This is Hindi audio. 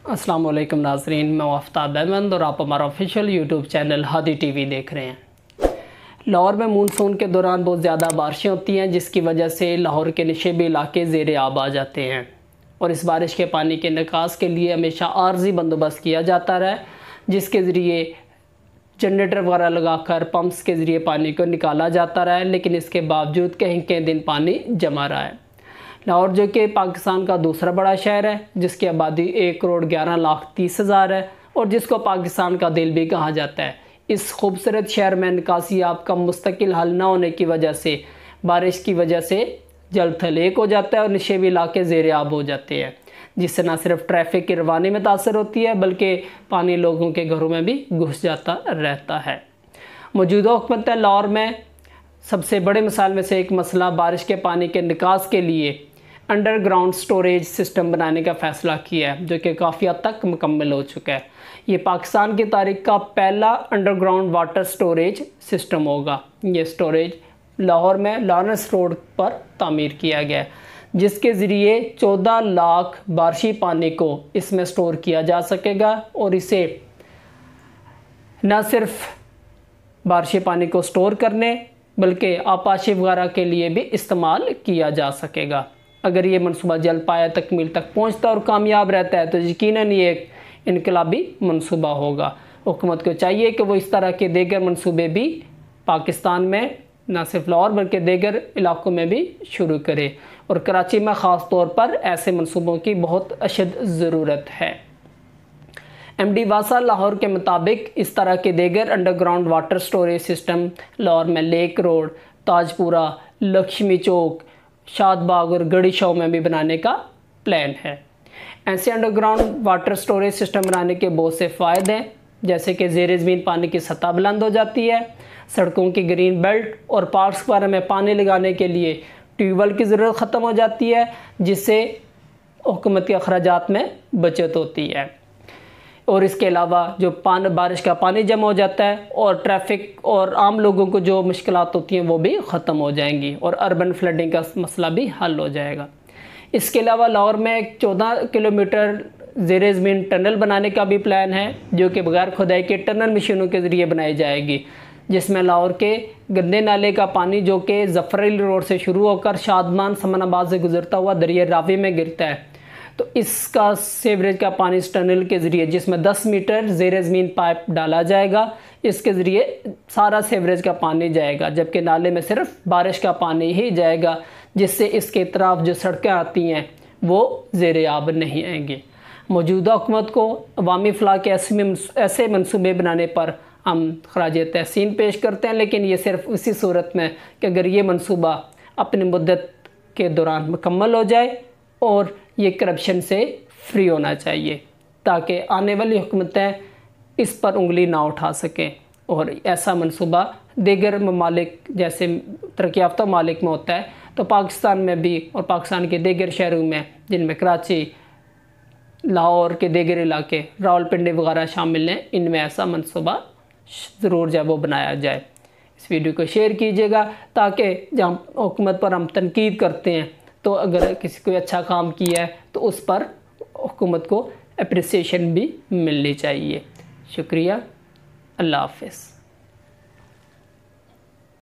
अस्सलाम वालेकुम नाज़रीन, मैं आफ्ताब अहमद और आप हमारा official YouTube channel Hadi TV देख रहे हैं। लाहौर में मानसून के दौरान बहुत ज़्यादा बारिशें होती हैं, जिसकी वजह से लाहौर के नशेबी इलाके ज़ेर आब आ जाते हैं और इस बारिश के पानी के निकास के लिए हमेशा आर्जी बंदोबस्त किया जाता रहा, जिसके ज़रिए जनरेटर वगैरह लगाकर पंप्स के ज़रिए पानी को निकाला जाता रहा है। लेकिन इसके बावजूद कहीं कहीं दिन पानी जमा रहा है। लाहौर जो कि पाकिस्तान का दूसरा बड़ा शहर है, जिसकी आबादी 1,11,30,000 है और जिसको पाकिस्तान का दिल भी कहा जाता है, इस खूबसूरत शहर में निकासियाब का मुस्तकिल हल न होने की वजह से बारिश की वजह से जल थल एक हो जाता है और नशेबी इलाके ज़ेर आब हो जाते हैं, जिससे न सिर्फ ट्रैफिक की रवानी में तासर होती है बल्कि पानी लोगों के घरों में भी घुस जाता रहता है। मौजूदा हुकूमत लाहौर में सबसे बड़े मिसाल में से एक मसला बारिश के पानी के निकास के लिए अंडरग्राउंड स्टोरेज सिस्टम बनाने का फ़ैसला किया है, जो कि काफ़ी हद तक मुकम्मल हो चुका है। ये पाकिस्तान की तारीख का पहला अंडरग्राउंड वाटर स्टोरेज सिस्टम होगा। ये स्टोरेज लाहौर में लॉरेंस रोड पर तामीर किया गया है, जिसके ज़रिए 14 लाख बारिशी पानी को इसमें स्टोर किया जा सकेगा और इसे न सिर्फ बारिशी पानी को स्टोर करने बल्कि आपाशी वगैरह के लिए भी इस्तेमाल किया जा सकेगा। अगर ये मनसूबा जल्द पाया तकमील तक पहुंचता और कामयाब रहता है तो यकीनन ये एक इनकलाबी मनसूबा होगा। हुकूमत को चाहिए कि वो इस तरह के दीगर मनसूबे भी पाकिस्तान में न सिर्फ लाहौर बल्कि दीगर इलाकों में भी शुरू करे और कराची में ख़ास तौर पर ऐसे मनसूबों की बहुत अशद ज़रूरत है। MD वासा लाहौर के मुताबिक इस तरह के दीगर underground water storage system Lahore में लेक रोड, ताजपुरा, लक्ष्मी चौक, शादबाग और गढ़ी शाह में भी बनाने का प्लान है। ऐसे अंडरग्राउंड वाटर स्टोरेज सिस्टम बनाने के बहुत से फ़ायदे हैं, जैसे कि ज़ेर ज़मीन पानी की सतह बुलंद हो जाती है, सड़कों की ग्रीन बेल्ट और पार्क्स वगैरह में पानी लगाने के लिए ट्यूबवेल की ज़रूरत ख़त्म हो जाती है, जिससे हुकूमत के अखराजात में बचत होती है। और इसके अलावा जो बारिश का पानी जमा हो जाता है और ट्रैफिक और आम लोगों को जो मुश्किलात होती हैं वो भी ख़त्म हो जाएंगी और अर्बन फ्लडिंग का मसला भी हल हो जाएगा। इसके अलावा लाहौर में एक 14 किलोमीटर ज़ेर ज़मीन टनल बनाने का भी प्लान है, जो कि बगैर खुदाई के टनल मशीनों के ज़रिए बनाई जाएगी, जिसमें लाहौर के गंदे नाले का पानी जो कि ज़फ़र रोड से शुरू होकर शादमान समनाबाद से गुजरता हुआ दरिया रावी में गिरता है, तो इसका सीवरेज का पानी इस टनल के ज़रिए, जिसमें 10 मीटर ज़ेर ज़मीन पाइप डाला जाएगा, इसके ज़रिए सारा सीवरेज का पानी जाएगा, जबकि नाले में सिर्फ बारिश का पानी ही जाएगा, जिससे इसके तरफ जो सड़कें आती हैं वो ज़ेर आब नहीं आएंगी। मौजूदा हुकूमत को अवामी फ़लाह के ऐसे मनसूबे बनाने पर हम खराज तहसीन पेश करते हैं, लेकिन ये सिर्फ उसी सूरत में कि अगर ये मनसूबा अपनी मुद्दत के दौरान मुकम्मल हो जाए और ये करप्शन से फ्री होना चाहिए, ताकि आने वाली हुकूमतें इस पर उंगली ना उठा सकें। और ऐसा मनसूबा दीगर ममालिक जैसे तरक्की याफ्ता ममालिक में होता है, तो पाकिस्तान में भी और पाकिस्तान के दीगर शहरों में, जिनमें कराची, लाहौर के दीगर इलाके, रावलपिंडी वगैरह शामिल हैं, इनमें ऐसा मनसूबा ज़रूर जो वो बनाया जाए। इस वीडियो को शेयर कीजिएगा, ताकि जब हुकूमत पर हम तनकीद करते हैं तो अगर किसी कोई अच्छा काम किया है तो उस पर हुकूमत को अप्रिसिएशन भी मिलनी चाहिए। शुक्रिया, अल्लाह हाफ़िज़।